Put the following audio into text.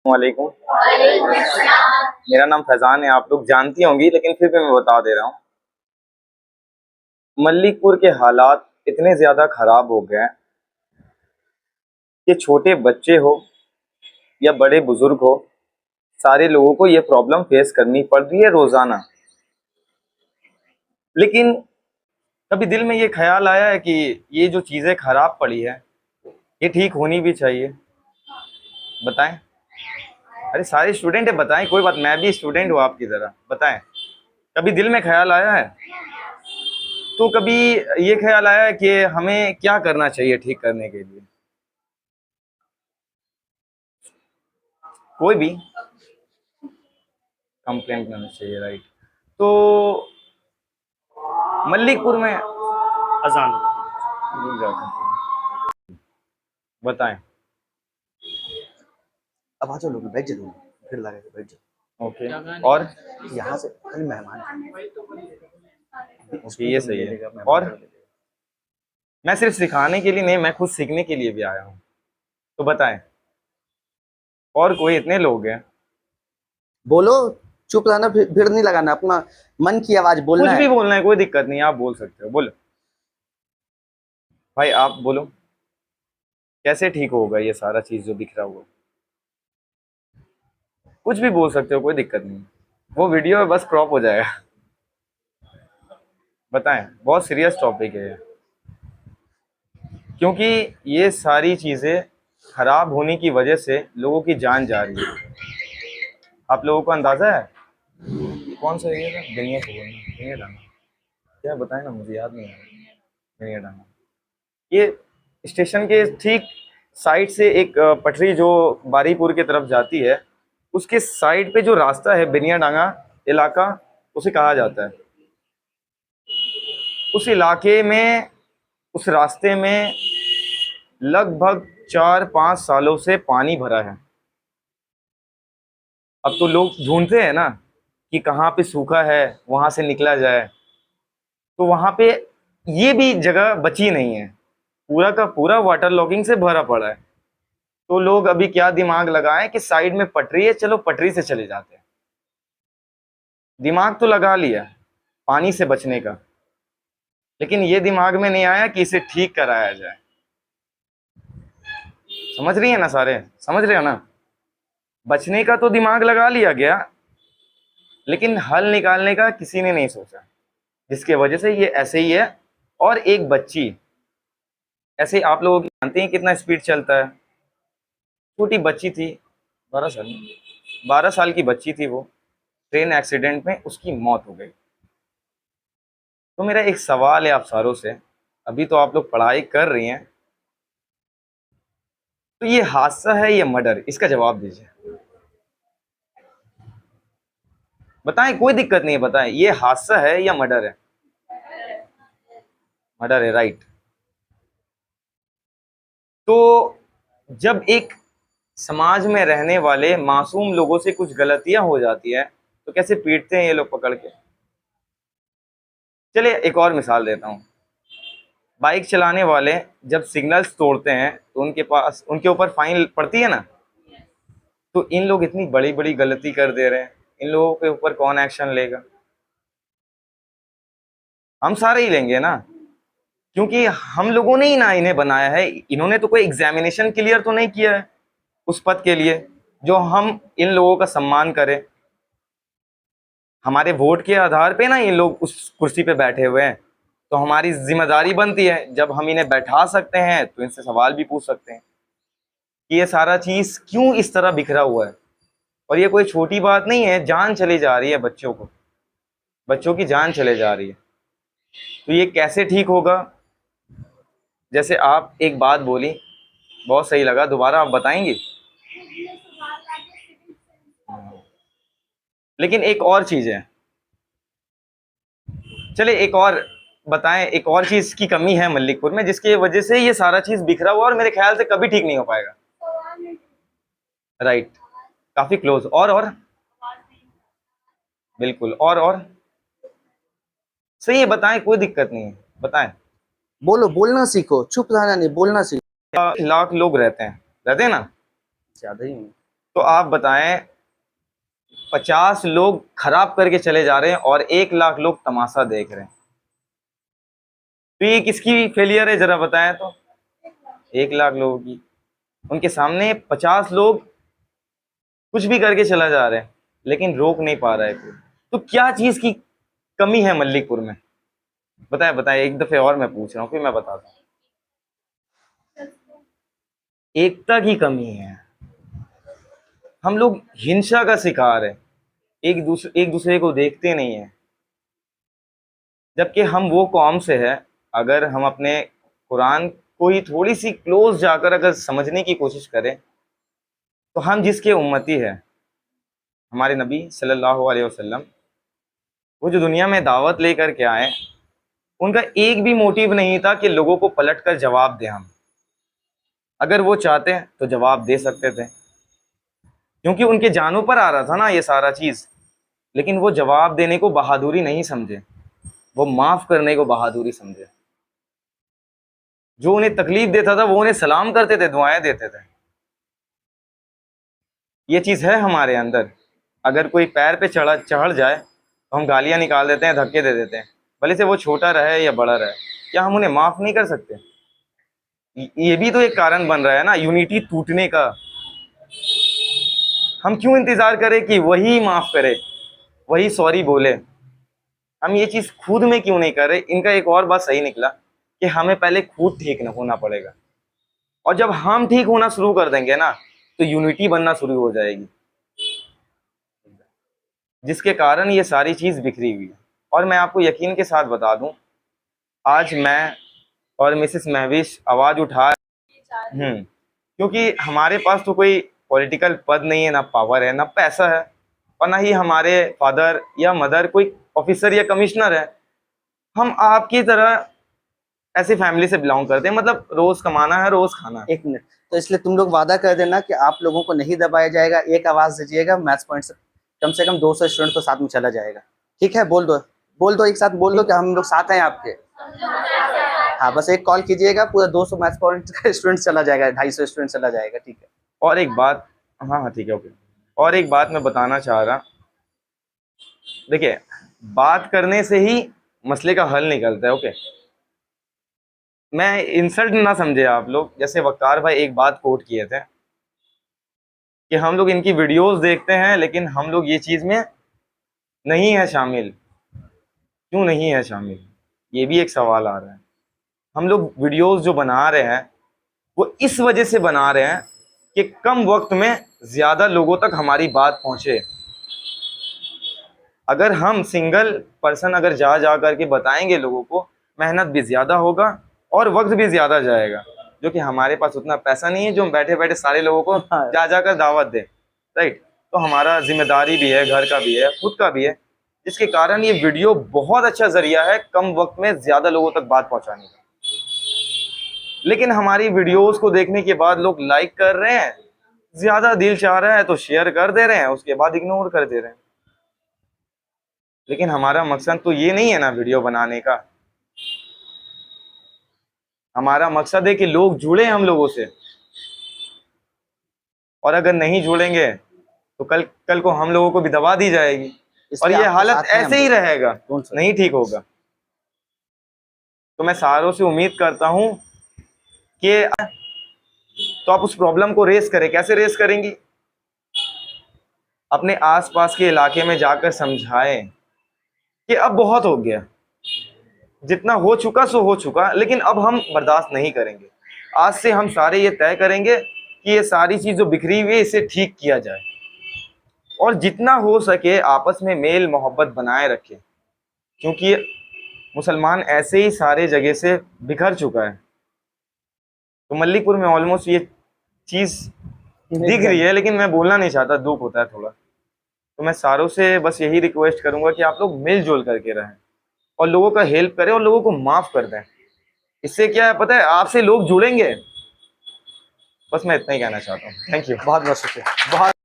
वालेकुम। मेरा नाम फैजान है, आप लोग जानती होंगी लेकिन फिर भी मैं बता दे रहा हूँ। मल्लिकपुर के हालात इतने ज़्यादा ख़राब हो गए हैं कि छोटे बच्चे हो या बड़े बुज़ुर्ग हो, सारे लोगों को ये प्रॉब्लम फेस करनी पड़ रही है रोज़ाना। लेकिन कभी दिल में ये ख़्याल आया है कि ये जो चीज़ें ख़राब पड़ी है, ये ठीक होनी भी चाहिए? बताएं। अरे सारे स्टूडेंट है, बताएं। कोई बात, मैं भी स्टूडेंट हूँ आपकी तरह, बताएं। कभी दिल में ख़्याल आया है? तो कभी ये ख्याल आया है कि हमें क्या करना चाहिए ठीक करने के लिए? कोई भी कंप्लेंट करना चाहिए, राइट? तो मल्लिकपुर में अजान रुक जाते हैं, बताएं। अब आ जाओ लोग, बैठ जाओ, फिर लगे बैठ जाओ। ओके, और यहाँ से कल मेहमान ओके, ये सही है। और मैं सिर्फ सिखाने के लिए नहीं, मैं खुद सीखने के लिए भी आया हूँ, तो बताएं। और कोई इतने लोग हैं। बोलो, चुप रहना, भीड़ नहीं लगाना, अपना मन की आवाज बोलना कुछ है। भी बोलना है, कोई दिक्कत नहीं, आप बोल सकते हो, बोलो भाई, आप बोलो। कैसे ठीक होगा ये सारा चीज जो बिखरा हुआ? कुछ भी बोल सकते हो, कोई दिक्कत नहीं। वो वीडियो में बस क्रॉप हो जाएगा। बताएं, बहुत सीरियस टॉपिक है ये। क्योंकि ये सारी चीज़ें खराब होने की वजह से लोगों की जान जा रही है। आप लोगों को अंदाज़ा है? कौन सा एरिया था? बिनिया बिनिया डांगा, क्या बताएं ना, मुझे याद नहीं आ रहा। बिनिया डांगा, ये स्टेशन के ठीक साइड से एक पटरी जो बारीपुर की तरफ जाती है, उसके साइड पे जो रास्ता है बिनिया डांगा इलाका, उसे कहा जाता है। उस इलाके में, उस रास्ते में लगभग 4-5 सालों से पानी भरा है। अब तो लोग ढूंढते हैं ना कि कहाँ पे सूखा है, वहां से निकला जाए। तो वहां पे ये भी जगह बची नहीं है, पूरा का पूरा वाटर लॉगिंग से भरा पड़ा है। तो लोग अभी क्या दिमाग लगाएं कि साइड में पटरी है, चलो पटरी से चले जाते हैं। दिमाग तो लगा लिया पानी से बचने का, लेकिन ये दिमाग में नहीं आया कि इसे ठीक कराया जाए। समझ रही है ना, सारे समझ रहे हो ना? बचने का तो दिमाग लगा लिया गया, लेकिन हल निकालने का किसी ने नहीं सोचा, जिसके वजह से ये ऐसे ही है। और एक बच्ची, ऐसे आप लोगों की जानते हैं कितना स्पीड चलता है। छोटी बच्ची थी, 12 साल, 12 साल की बच्ची थी वो, ट्रेन एक्सीडेंट में उसकी मौत हो गई। तो मेरा एक सवाल है आप सारों से, अभी तो आप लोग पढ़ाई कर रही हैं, तो ये हादसा है या मर्डर, इसका जवाब दीजिए। बताएं, कोई दिक्कत नहीं है, बताएं ये हादसा है या मर्डर है? मर्डर है, राइट। तो जब एक समाज में रहने वाले मासूम लोगों से कुछ गलतियां हो जाती है, तो कैसे पीटते हैं ये लोग पकड़ के। चलिए एक और मिसाल देता हूँ। बाइक चलाने वाले जब सिग्नल्स तोड़ते हैं तो उनके ऊपर फाइन पड़ती है ना। तो इन लोग इतनी बड़ी बड़ी गलती कर दे रहे हैं, इन लोगों के ऊपर कौन एक्शन लेगा? हम सारे ही लेंगे ना, क्योंकि हम लोगों ने ही ना इन्हें बनाया है। इन्होंने तो कोई एग्जामिनेशन क्लियर तो नहीं किया है उस पद के लिए जो हम इन लोगों का सम्मान करें। हमारे वोट के आधार पे ना ये लोग उस कुर्सी पे बैठे हुए हैं, तो हमारी जिम्मेदारी बनती है, जब हम इन्हें बैठा सकते हैं तो इनसे सवाल भी पूछ सकते हैं कि ये सारा चीज क्यों इस तरह बिखरा हुआ है। और ये कोई छोटी बात नहीं है, जान चली जा रही है बच्चों की जान चले जा रही है। तो ये कैसे ठीक होगा? जैसे आप एक बात बोली, बहुत सही लगा, दोबारा आप बताएंगे? लेकिन एक और चीज है, चले एक और बताएं, एक और चीज की कमी है मल्लिकपुर में जिसकी वजह से ये सारा चीज बिखरा हुआ और मेरे ख्याल से कभी ठीक नहीं हो पाएगा। राइट, काफी क्लोज। और बिल्कुल, और सही है, बताएं, कोई दिक्कत नहीं है, बताएं। बोलो, बोलना सीखो, चुप रहना नहीं, बोलना सीखो। 1 लाख लोग रहते हैं ना? ज्यादा ही तो आप बताएं, 50 लोग खराब करके चले जा रहे हैं और 1 लाख लोग तमाशा देख रहे हैं, तो ये किसकी फेलियर है जरा बताएं तो? 1 लाख लोगों की। उनके सामने 50 लोग कुछ भी करके चला जा रहे हैं, लेकिन रोक नहीं पा रहा है कोई। तो क्या चीज की कमी है मल्लिकपुर में? बताए बताए, एक दफे और मैं पूछ रहा हूँ, फिर मैं बताता हूँ। एकता की कमी है। हम लोग हिंसा का शिकार है, एक दूसरे को देखते नहीं है। जबकि हम वो कौम से है, अगर हम अपने कुरान को ही थोड़ी सी क्लोज जाकर अगर समझने की कोशिश करें, तो हम जिसके उम्मती है, हमारे नबी सल्लल्लाहु अलैहि वसल्लम, वो जो दुनिया में दावत लेकर के आए, उनका एक भी मोटिव नहीं था कि लोगों को पलट कर जवाब दें हम। अगर वो चाहते हैं तो जवाब दे सकते थे, क्योंकि उनके जानों पर आ रहा था ना ये सारा चीज। लेकिन वो जवाब देने को बहादुरी नहीं समझे, वो माफ करने को बहादुरी समझे। जो उन्हें तकलीफ देता था वो उन्हें सलाम करते थे, दुआएं देते थे। ये चीज है हमारे अंदर। अगर कोई पैर पे चढ़ जाए तो हम गालियां निकाल देते हैं, धक्के दे देते हैं, भले से वो छोटा रहे या बड़ा रहे। क्या हम उन्हें माफ नहीं कर सकते? ये भी तो एक कारण बन रहा है ना यूनिटी टूटने का। हम क्यों इंतजार करें कि वही माफ करे, वही सॉरी बोले? हम ये चीज खुद में क्यों नहीं कर रहे? इनका एक और बात सही निकला कि हमें पहले खुद ठीक न होना पड़ेगा, और जब हम ठीक होना शुरू कर देंगे ना, तो यूनिटी बनना शुरू हो जाएगी, जिसके कारण ये सारी चीज बिखरी हुई है। और मैं आपको यकीन के साथ बता दूं, आज मैं और मिसेस महविश आवाज उठा, क्योंकि हमारे पास तो कोई पॉलिटिकल पद नहीं है, ना पावर है, ना पैसा है, और ना ही हमारे फादर या मदर कोई ऑफिसर या कमिश्नर है। हम आपकी तरह ऐसी फैमिली से बिलोंग करते हैं, मतलब रोज कमाना है, रोज खाना है। 1 मिनट, तो इसलिए तुम लोग वादा कर देना कि आप लोगों को नहीं दबाया जाएगा, एक आवाज दीजिएगा, मैथ्स पॉइंट से कम 200 स्टूडेंट तो साथ में चला जाएगा। ठीक है, बोल दो एक साथ बोल दो कि हम लोग साथ हैं आपके। हाँ, बस एक कॉल कीजिएगा, पूरा 200 मैथ्स पॉइंट का स्टूडेंट चला जाएगा, 250 स्टूडेंट चला जाएगा। ठीक है। और एक बात, हाँ हाँ ठीक है, ओके। और एक बात मैं बताना चाह रहा, देखिए, बात करने से ही मसले का हल निकलता है, ओके। मैं इंसल्ट ना समझे आप लोग, जैसे वकार भाई एक बात कोट किए थे कि हम लोग इनकी वीडियोस देखते हैं लेकिन हम लोग ये चीज में नहीं है शामिल। क्यों नहीं है शामिल? ये भी एक सवाल आ रहा है। हम लोग वीडियोस जो बना रहे हैं वो इस वजह से बना रहे हैं कि कम वक्त में ज्यादा लोगों तक हमारी बात पहुंचे। अगर हम सिंगल पर्सन अगर जा करके बताएंगे लोगों को, मेहनत भी ज्यादा होगा और वक्त भी ज्यादा जाएगा, जो कि हमारे पास उतना पैसा नहीं है जो हम बैठे बैठे सारे लोगों को जाकर दावत दे, राइट? तो हमारा जिम्मेदारी भी है, घर का भी है, खुद का भी है, जिसके कारण ये वीडियो बहुत अच्छा जरिया है कम वक्त में ज्यादा लोगों तक बात पहुंचाने का। लेकिन हमारी वीडियोस को देखने के बाद लोग लाइक कर रहे हैं, ज्यादा दिल चाह रहा है तो शेयर कर दे रहे हैं, उसके बाद इग्नोर कर दे रहे हैं। लेकिन हमारा मकसद तो ये नहीं है ना वीडियो बनाने का। हमारा मकसद है कि लोग जुड़े हम लोगों से, और अगर नहीं जुड़ेंगे तो कल को हम लोगों को भी दबा दी जाएगी, और ये हालत ऐसे ही रहेगा, नहीं ठीक होगा। तो मैं सारों से उम्मीद करता हूं कि तो आप उस प्रॉब्लम को रेस करें। कैसे रेस करेंगी? अपने आसपास के इलाके में जाकर समझाएं कि अब बहुत हो गया, जितना हो चुका सो हो चुका, लेकिन अब हम बर्दाश्त नहीं करेंगे। आज से हम सारे ये तय करेंगे कि ये सारी चीज जो बिखरी हुई है इसे ठीक किया जाए, और जितना हो सके आपस में मेल मोहब्बत बनाए रखें, क्योंकि मुसलमान ऐसे ही सारे जगह से बिखर चुका है। तो मल्लिकपुर में ऑलमोस्ट ये चीज दिख रही है, लेकिन मैं बोलना नहीं चाहता, दुख होता है थोड़ा। तो मैं सारों से बस यही रिक्वेस्ट करूंगा कि आप लोग मिलजुल करके रहें और लोगों का हेल्प करें और लोगों को माफ कर दें। इससे क्या है पता है, आपसे लोग जुड़ेंगे। बस मैं इतना ही कहना चाहता हूँ। Thank you. बहुत बहुत शुक्रिया। बहुत